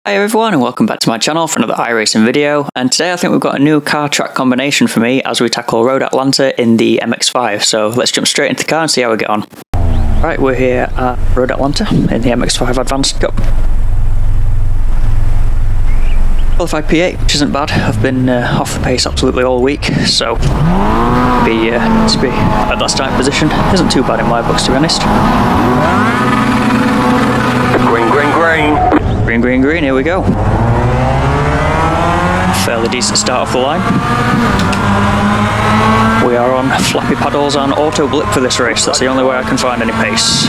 Hi everyone and welcome back to my channel for another iRacing video, and today I think we've got a new car track combination for me as we tackle Road Atlanta in the MX-5, so let's jump straight into the car and see how we get on. Right, we're here at Road Atlanta in the MX-5 Advanced Cup. Qualified P8, which isn't bad. I've been off the pace absolutely all week, so to be at that starting position isn't too bad in my books, to be honest. Green, green, green. Green, green, green, here we go. Fairly decent start off the line. We are on flappy paddles and auto blip for this race. That's the only way I can find any pace.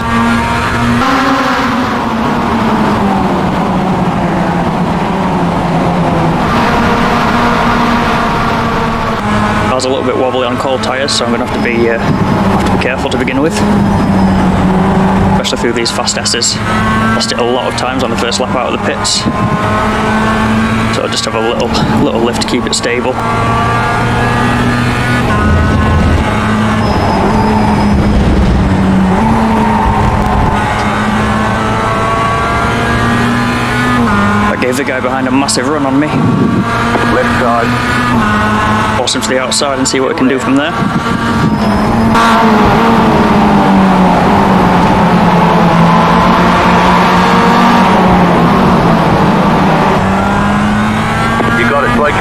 I was a little bit wobbly on cold tyres, so I'm going to have to be careful to begin with. Especially through these fast S's. Lost it a lot of times on the first lap out of the pits. So I'll just have a little lift to keep it stable. That gave the guy behind a massive run on me. Left side. Force him to the outside and see what we can do from there.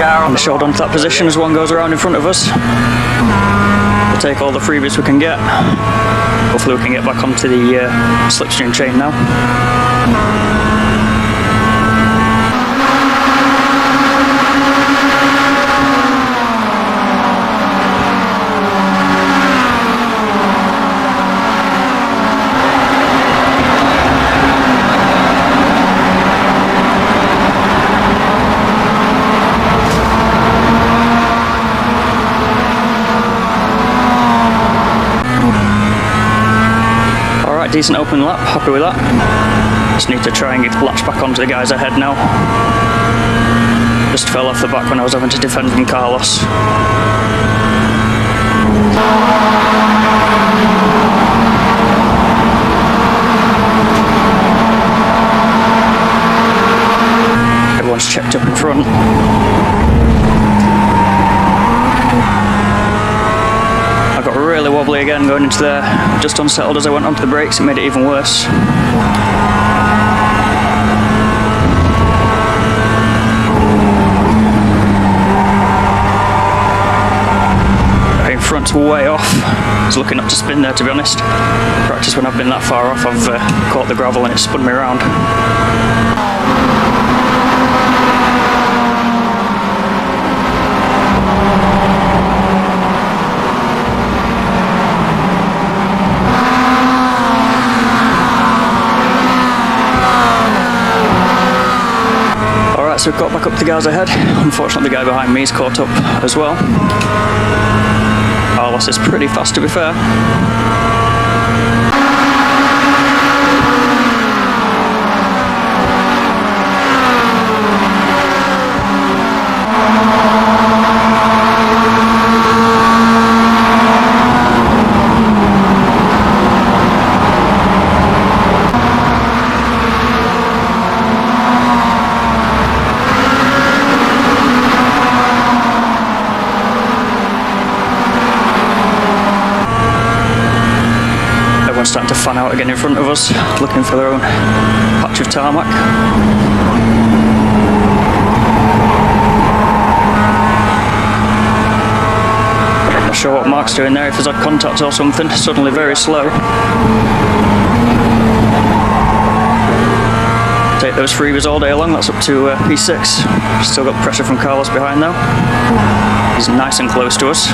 I'm short onto that position as one goes around in front of us. We'll take all the freebies we can get. Hopefully we can get back onto the slipstream chain now. Decent open lap, happy with that. Just need to try and latch back onto the guys ahead now. Just fell off the back when I was having to defend from Carlos. Everyone's checked up in front. I got really wobbly again going into there, just unsettled as I went onto the brakes. It made it even worse. In front's way off. I was looking not to spin there, to be honest. Practice when I've been that far off, I've caught the gravel and it spun me around. So we've got back up to the guys ahead. Unfortunately the guy behind me is caught up as well. Carlos is pretty fast, to be fair. Starting to fan out again in front of us, looking for their own patch of tarmac. Not sure what Mark's doing there, if he's had contact or something. Suddenly very slow. Take those freebies all day long. That's up to P6. Still got pressure from Carlos behind though. He's nice and close to us.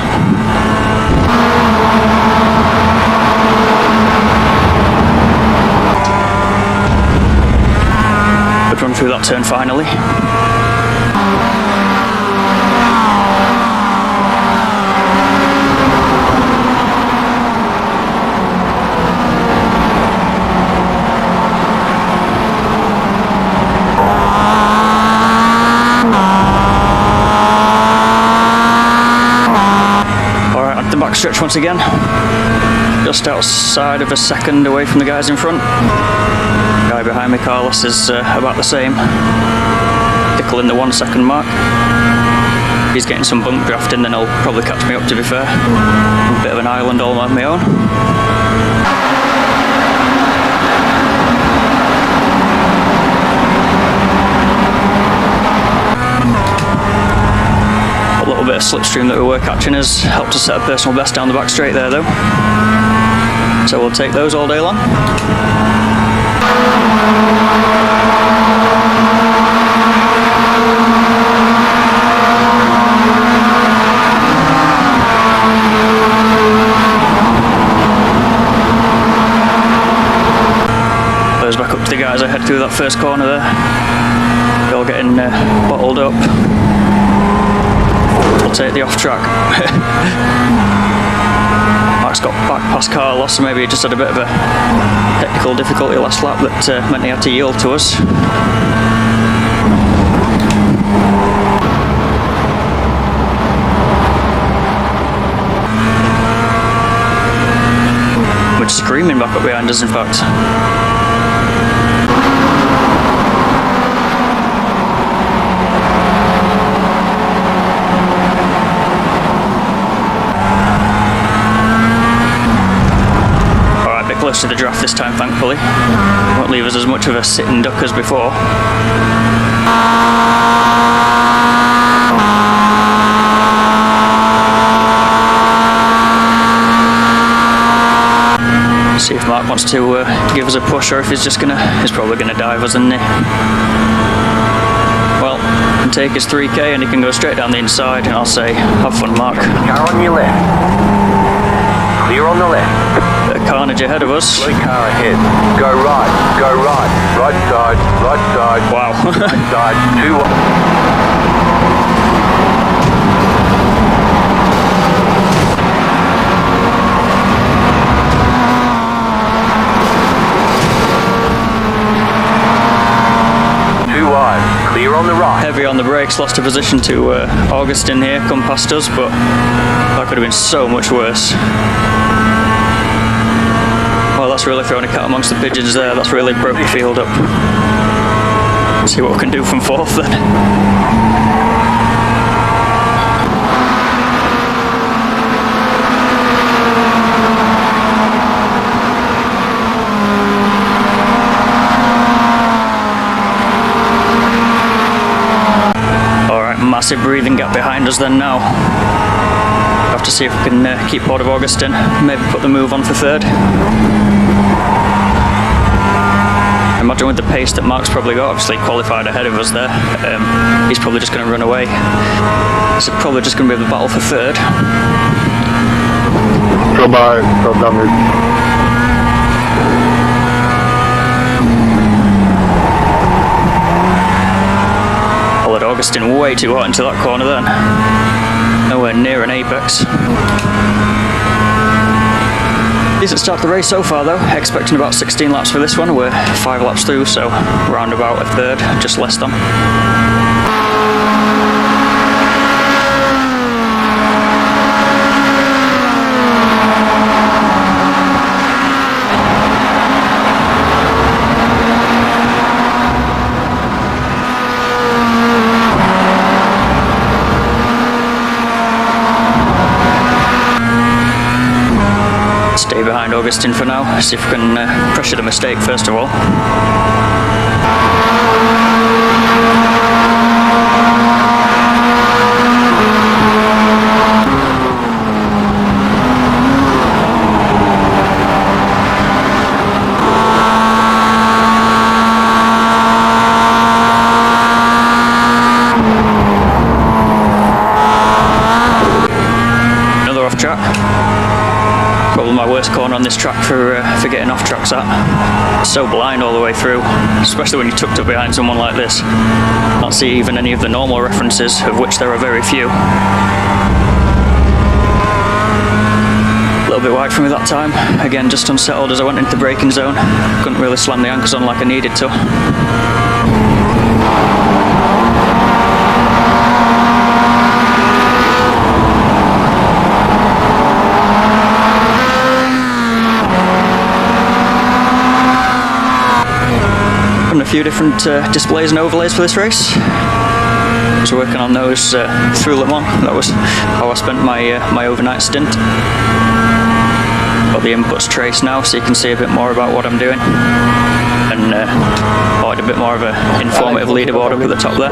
Run through that turn finally. Alright, at the back stretch once again. Just outside of a second away from the guys in front. Guy behind me, Carlos, is about the same. tickling the 1 second mark. If he's getting some bump drafting, then he'll probably catch me up, to be fair. A bit of an island all on my own. A little bit of slipstream that we were catching has helped us set a personal best down the back straight there though. So we'll take those all day long. Goes back up to the guys I head through that first corner there. They're all getting bottled up. We'll take the off track. Mark's got back past Carlos, so maybe he just had a bit of a technical difficulty last lap that meant he had to yield to us. We're screaming back up behind us, in fact. Close to the draft this time, thankfully. Won't leave us as much of a sitting duck as before. See if Mark wants to give us a push, or if he's probably gonna dive us, isn't he? Well, he can take his 3k and he can go straight down the inside, and I'll say, have fun, Mark. Car on your left. Clear on the left. Bit of carnage ahead of us. Slow car ahead. Go right. Go right. Right side. Right side. Wow. Right side. 2 wide. 2 wide. Clear on the right. Heavy on the brakes, lost a position to Augustin here, come past us, but that could have been so much worse. Well, that's really thrown a cat amongst the pigeons there. That's really broke the field up. See what we can do from 4th then. Alright, massive breathing gap behind us then now. Have to see if we can keep hold of Augustin, maybe put the move on for 3rd. Imagine with the pace that Mark's probably got, obviously qualified ahead of us there, he's probably just going to run away. It's probably just going to be the battle for 3rd. Goodbye, so damage. I let Augustin way too hot into that corner then. Nowhere near an apex. Decent start to the race so far though, expecting about 16 laps for this one. We're 5 laps through, so round about a 3rd, just less than. Stay behind Augustin for now, see if we can pressure the mistake first of all. Another off track. Probably my worst corner on this track for getting off tracks at. It's so blind all the way through, especially when you're tucked up behind someone like this. Can't see even any of the normal references, of which there are very few. A little bit wide for me that time. Again, just unsettled as I went into the braking zone. Couldn't really slam the anchors on like I needed to. few different displays and overlays for this race. I was working on those through Le Mans. That was how I spent my overnight stint. Got the inputs traced now, so you can see a bit more about what I'm doing. And a bit more of an informative leaderboard up at the top there.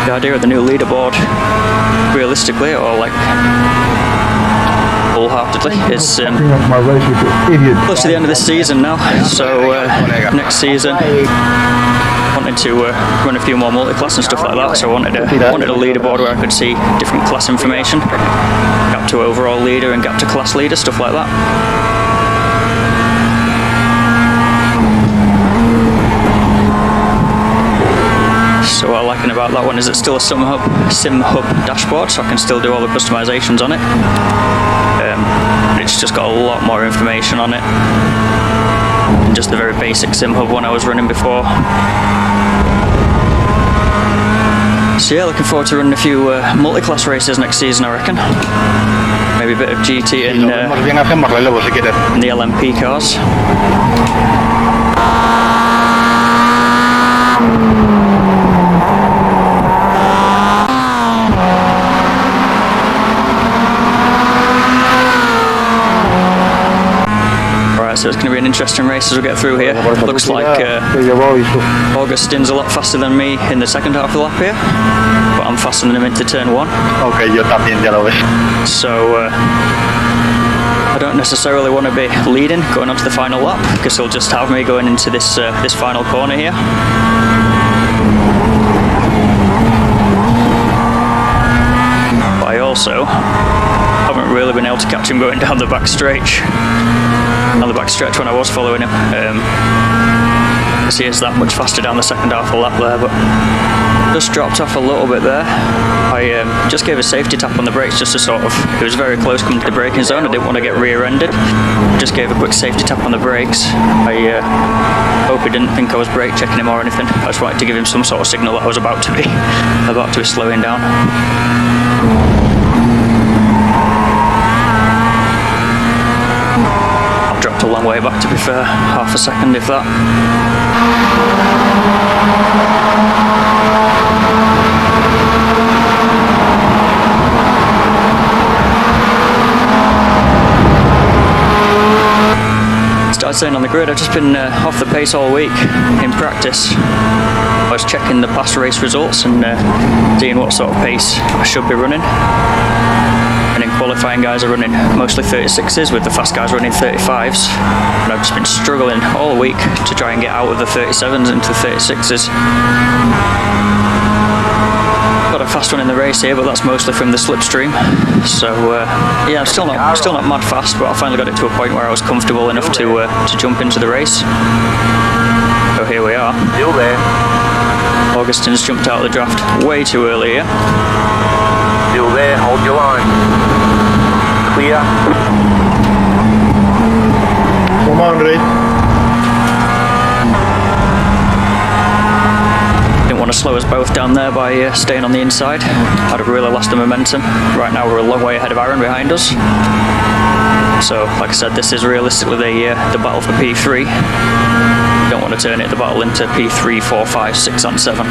The idea of the new leaderboard, realistically, or like wholeheartedly, is close to the end of this season now. So next season, wanted to run a few more multi-class and stuff like that. So I wanted a leaderboard where I could see different class information, gap to overall leader and gap to class leader, stuff like that. So what I like about that one is it's still a Sim Hub dashboard, so I can still do all the customizations on it. It's just got a lot more information on it than just the very basic Sim Hub one I was running before. So yeah, looking forward to running a few multi-class races next season, I reckon. Maybe a bit of GT and the LMP cars. So it's going to be an interesting race as we get through here. Looks like Augustin's a lot faster than me in the second half of the lap here, but I'm faster than him into turn 1. Okay, yo también, ya lo ves. So I don't necessarily want to be leading going on to the final lap, because he'll just have me going into this this final corner here. But I also haven't really been able to catch him going down the back stretch. When I was following him, because he is that much faster down the second half of the lap there, but just dropped off a little bit there. I just gave a safety tap on the brakes just to sort of, it was very close coming to the braking zone, I didn't want to get rear-ended. Just gave a quick safety tap on the brakes. I hope he didn't think I was brake checking him or anything. I just wanted to give him some sort of signal that I was about to be slowing down. Dropped a long way back, to be fair, half a second if that. Started saying on the grid, I've just been off the pace all week in practice. I was checking the past race results and seeing what sort of pace I should be running. And in qualifying, guys are running mostly 36s, with the fast guys running 35s. And I've just been struggling all week to try and get out of the 37s into the 36s. Got a fast one in the race here, but that's mostly from the slipstream. So yeah, I'm still not mad fast, but I finally got it to a point where I was comfortable enough to jump into the race. So here we are. Still there. Augustin's jumped out of the draft way too early here. Still there, hold your line. Clear. Come on, Ray. Didn't want to slow us both down there by staying on the inside. I'd have really lost the momentum. Right now we're a long way ahead of Aaron behind us. So, like I said, this is realistically the battle for P3. Don't want to turn the battle into P3, 4, 5, 6 and 7.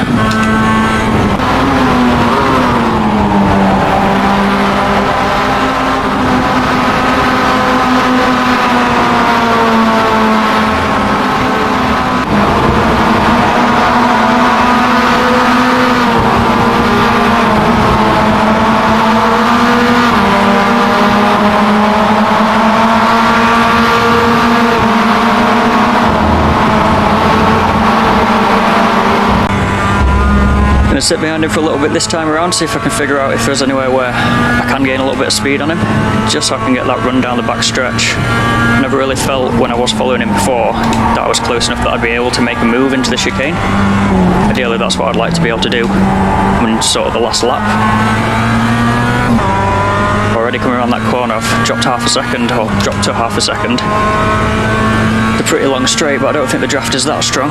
Sit behind him for a little bit this time around, see if I can figure out if there's anywhere where I can gain a little bit of speed on him, just so I can get that run down the back stretch. I never really felt when I was following him before that I was close enough that I'd be able to make a move into the chicane. Ideally that's what I'd like to be able to do in sort of the last lap. Already coming around that corner, I've dropped half a second, or dropped to half a second. It's a pretty long straight, but I don't think the draft is that strong.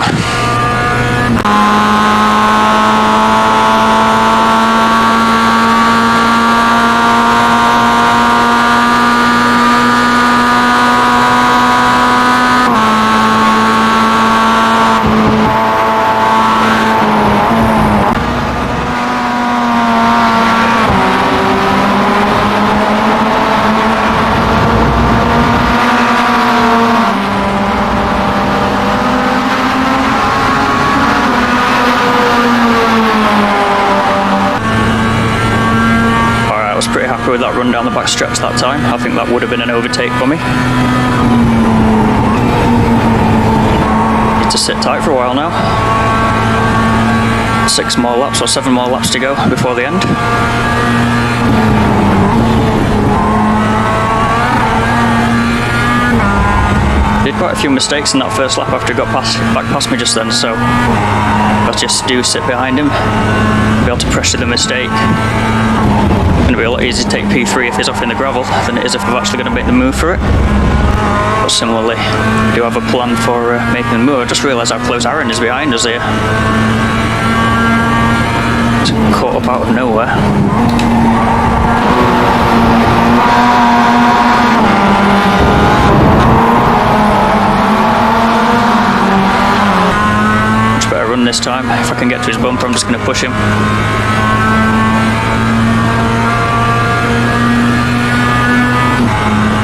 was pretty happy with that run down the back stretch that time. I think that would have been an overtake for me. Need to sit tight for a while now. 6 more laps or 7 more laps to go before the end. Did quite a few mistakes in that first lap after he got back past me just then, so I just do sit behind him, be able to pressure the mistake. It's going to be a lot easier to take P3 if he's off in the gravel than it is if I'm actually going to make the move for it. But similarly, I do have a plan for making the move. I just realised how close Aaron is behind us here. It's caught up out of nowhere. Run this time. If I can get to his bumper, I'm just going to push him.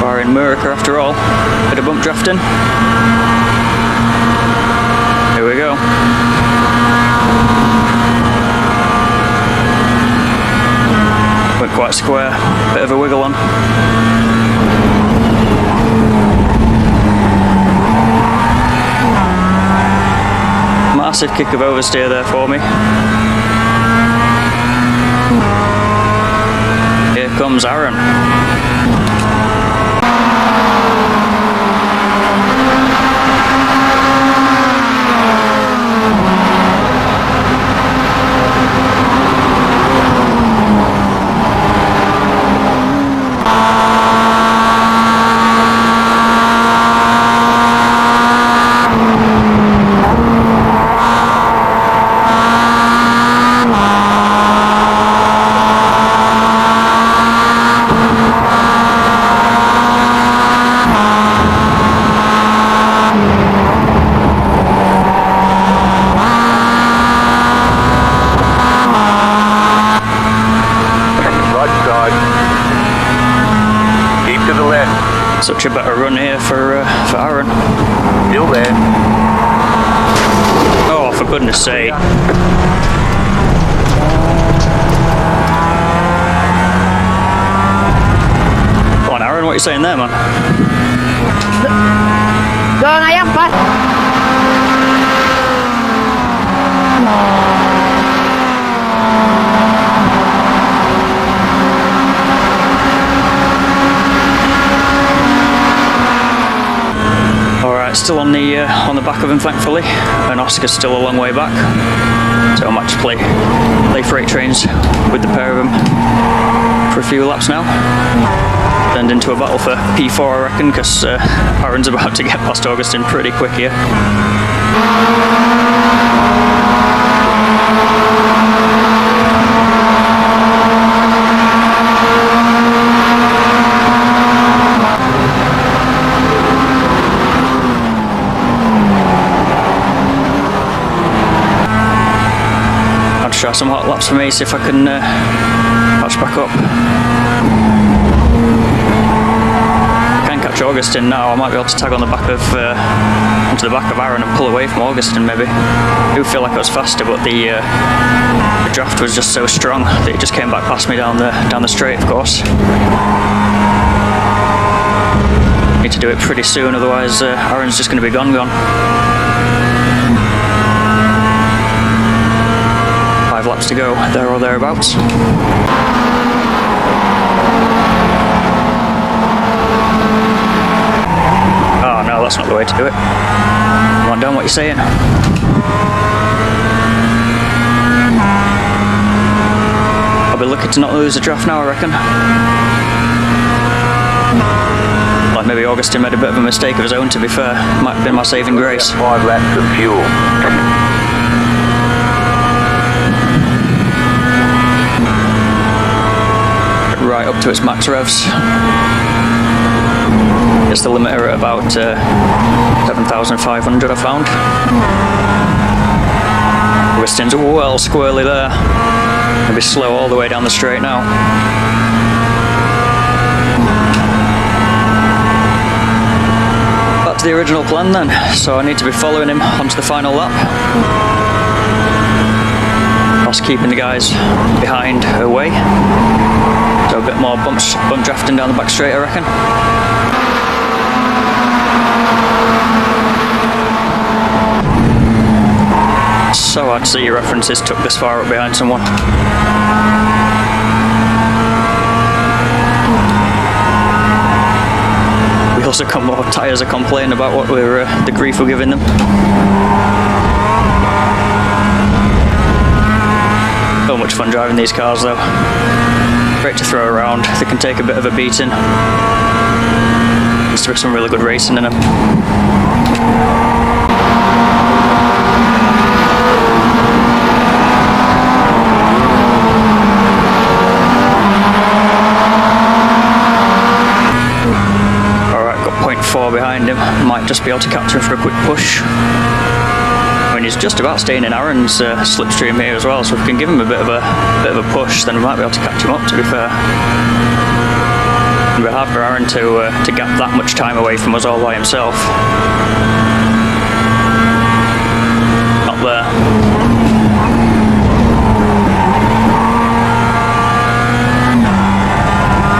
We're in America after all. Bit of bump drafting. Here we go. Went quite square. Bit of a wiggle on. Massive kick of oversteer there for me. Here comes Aaron. Such a better run here for Aaron. Still there. Oh, for goodness sake. Come on, Aaron, what are you saying there, man? Doon ayam, Pak. Still on the back of him, thankfully, and Oscar's still a long way back, so I might just play freight trains with the pair of them for a few laps now. Turned into a battle for P4, I reckon, because Aaron's about to get past Augustin pretty quick here. Try some hot laps for me, see if I can catch back up. Can't catch Augustin now. I might be able to tag on the back of onto the back of Aaron and pull away from Augustin maybe. I do feel like I was faster, but the draft was just so strong that it just came back past me down the straight, of course. Need to do it pretty soon, otherwise Aaron's just going to be gone. 5 laps to go, there or thereabouts. Oh no, that's not the way to do it. Come on, Don, what are you saying? I'll be lucky to not lose a draft now, I reckon. Like maybe Augustin made a bit of a mistake of his own, to be fair. Might have been my saving grace. 5 laps of fuel. Right up to its max revs. It's the limiter at about 7,500 I found. Augustin's well squarely there. Maybe slow all the way down the straight now. Back to the original plan then, so I need to be following him onto the final lap. Whilst keeping the guys behind away. So a bit more bump drafting down the back straight, I reckon. So hard to see your references tucked this far up behind someone. We also got more tyres are complaining about what the grief we're giving them. So much fun driving these cars though. Great to throw around, they can take a bit of a beating. There's to be some really good racing in them. Behind him, might just be able to capture him for a quick push. I mean, he's just about staying in Aaron's slipstream here as well, so if we can give him a bit of a push, then we might be able to catch him up, to be fair. It'd be hard for Aaron to gap that much time away from us all by himself. Not there.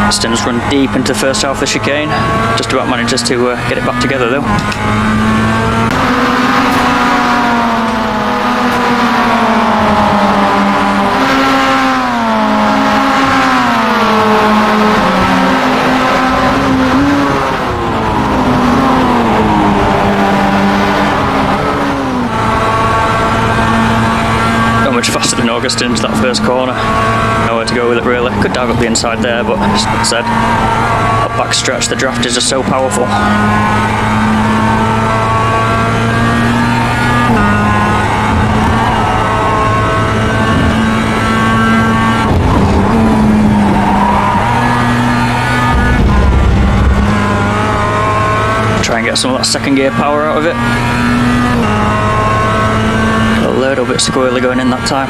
Pistons run deep into the first half of the chicane, just about manages to get it back together though. Not much faster than Augustin into that first corner. Nowhere to go with it really. Could dive up the inside there, but as I said, that back stretch, the draft is just so powerful. Try and get some of that second gear power out of it. A little bit squirrely going in that time.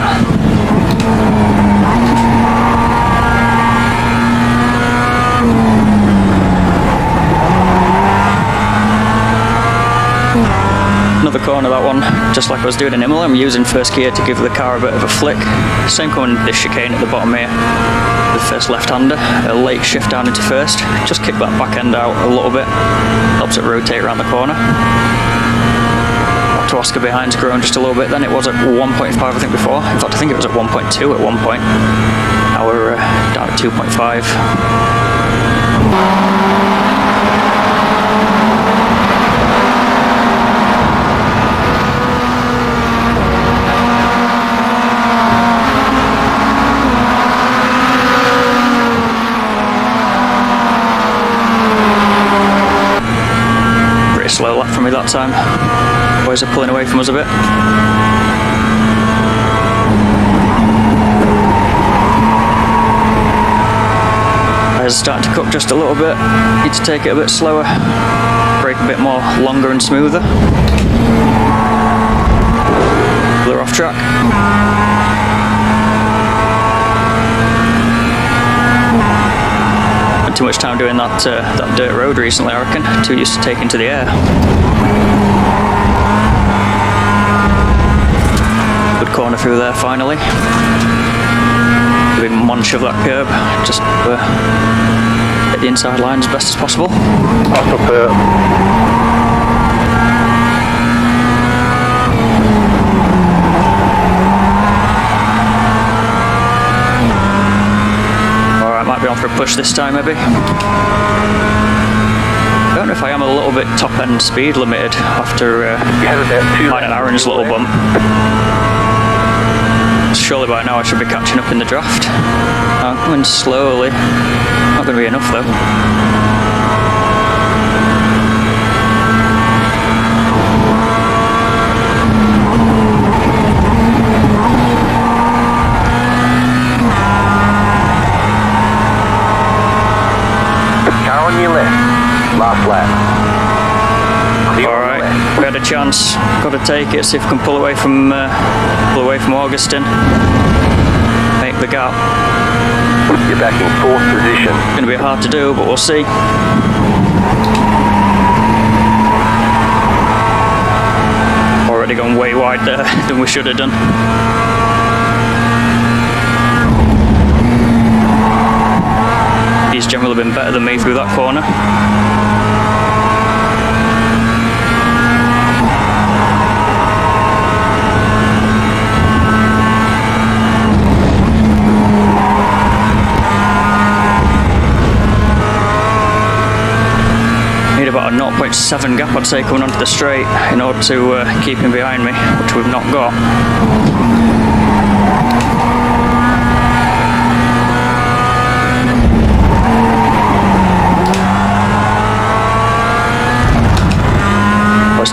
Another corner, that one, just like I was doing in Imola. I'm using first gear to give the car a bit of a flick. Same coming this chicane at the bottom here. The first left-hander, a late shift down into first. Just kick that back end out a little bit. Helps it rotate around the corner. To Oscar behind's grown just a little bit then. It was at 1.5 I think before. In fact I think it was at 1.2 at one point. Now we're down at 2.5. Pretty slow lap for me that time. Boys are pulling away from us a bit. Tires starting to cook just a little bit. Need to take it a bit slower. Brake a bit more longer and smoother. They're off track. Spent too much time doing that dirt road recently, I reckon. Too used to taking to the air. Good corner through there finally. Big munch of that curb. Just hit the inside line as best as possible. Alright, might be on for a push this time maybe. I don't know if I am a little bit top end speed limited after mine and Aaron's little bump. Surely by now I should be catching up in the draft. I'm going slowly. Not going to be enough though. Car on your left. Last lap. Alright, we had a chance. Got to take it, see if we can pull away from Augustin. Make the gap. You're back in fourth position. It's going to be hard to do, but we'll see. Already gone way wide there than we should have done. He's generally been better than me through that corner. Need about a 0.7 gap, I'd say, coming onto the straight in order to keep him behind me, which we've not got.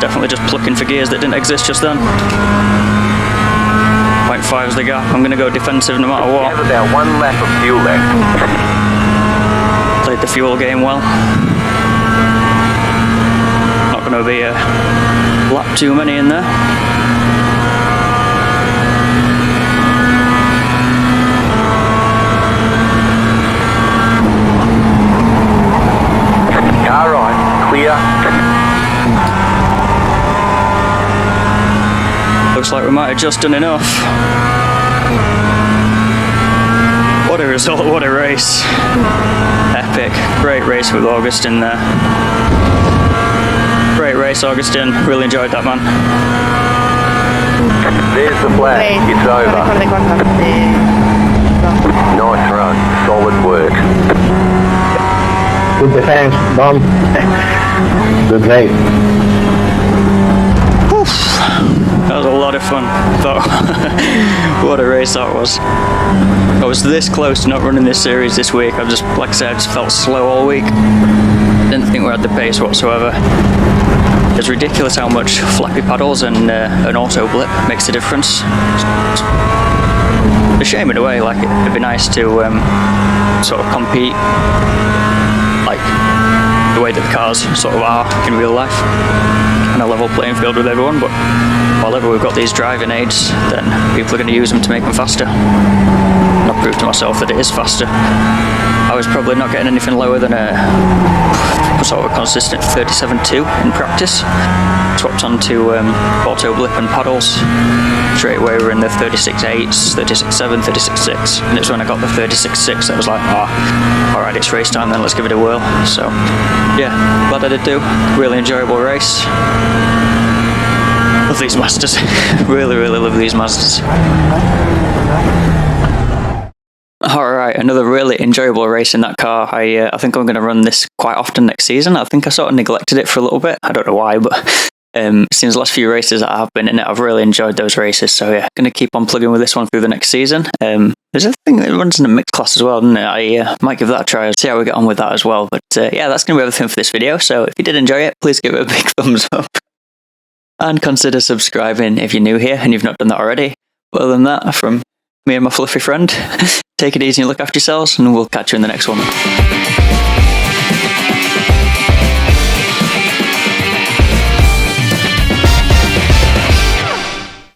Definitely just plucking for gears that didn't exist just then. 0.5 is the gap. I'm going to go defensive no matter what. Have about 1 lap of fuel left. Played the fuel game well. Not going to be a lap too many in there. Car right, clear. Looks like we might have just done enough. What a result, what a race. Epic. Great race with Augustin there. Great race, Augustin. Really enjoyed that, man. There's the flag. It's over. Nice run. Solid work. Good defense, Dom. Good race. That was a lot of fun, though. What a race that was. I was this close to not running this series this week. I just, like I said, I just felt slow all week. Didn't think we had the pace whatsoever. It's ridiculous how much flappy paddles and an auto blip makes a difference. It's a shame in a way, like it'd be nice to sort of compete like the way that the cars sort of are in real life. And a level playing field with everyone, but whenever we've got these driving aids, then people are going to use them to make them faster. And I've proved to myself that it is faster. I was probably not getting anything lower than a sort of a consistent 37.2 in practice. Swapped onto auto blip and paddles. Straight away we were in the 36.8s, 36.7, 36.6, and it was when I got the 36.6 that I was like, alright, it's race time then, let's give it a whirl. So yeah, glad I did do. Really enjoyable race. Love these Mazdas. Really, really love these Mazdas. Alright, another really enjoyable race in that car. I think I'm going to run this quite often next season. I think I sort of neglected it for a little bit. I don't know why, but it seems the last few races that I've been in it, I've really enjoyed those races. So yeah, going to keep on plugging with this one through the next season. There's a thing that runs in the mixed class as well, doesn't it? I might give that a try, see how we get on with that as well. But yeah, that's going to be everything for this video. So if you did enjoy it, please give it a big thumbs up. And consider subscribing if you're new here and you've not done that already. But other than that, from me and my fluffy friend, take it easy and look after yourselves, and we'll catch you in the next one.